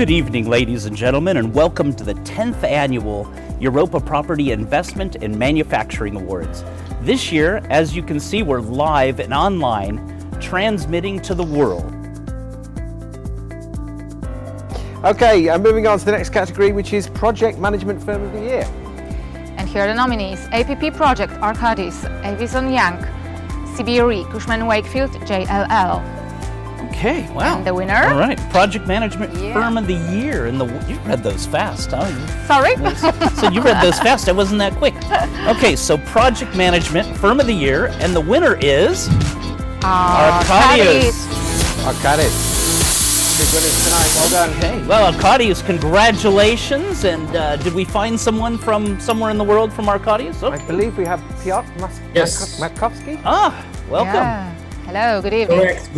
Good evening, ladies and gentlemen, and welcome to the 10th annual Europa Property Investment and Manufacturing Awards. This year, as you can see, we're live and online, transmitting to the world. Okay, moving on to the next category, which is Project Management Firm of the Year. And here are the nominees: APP Project, ARCADIS, Avison Young, CBRE, Cushman Wakefield, JLL. Okay, wow. And the winner? All right, Project Management Firm of the Year. You read those fast, huh? Sorry? So you read those fast, I wasn't that quick. Okay, so Project Management Firm of the Year, and the winner is... ARCADIS. ARCADIS. Big winners tonight, well done. Okay, well, ARCADIS, congratulations. And did we find someone from somewhere in the world from ARCADIS? Okay. I believe we have Piotr Matkowski. Ah, welcome. Yeah. Hello, good evening. Correct.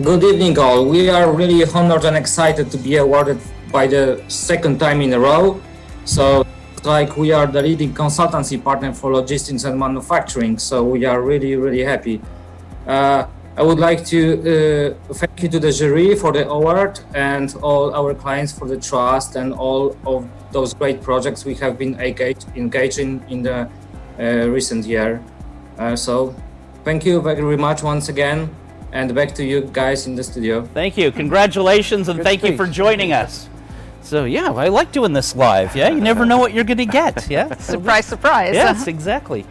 Good evening, all. We are really honored and excited to be awarded by the second time in a row. So, like, we are the leading consultancy partner for logistics and manufacturing. So we are really, really happy. I would like to thank you to the jury for the award and all our clients for the trust and all of those great projects we have been engaged in the recent year. So thank you very much once again, and back to you guys in the studio. Thank you. Congratulations, and Good thank you speech. for joining us. So yeah, I like doing this live. Yeah, you never know what you're going to get. Yeah. Surprise, surprise. Yes, exactly.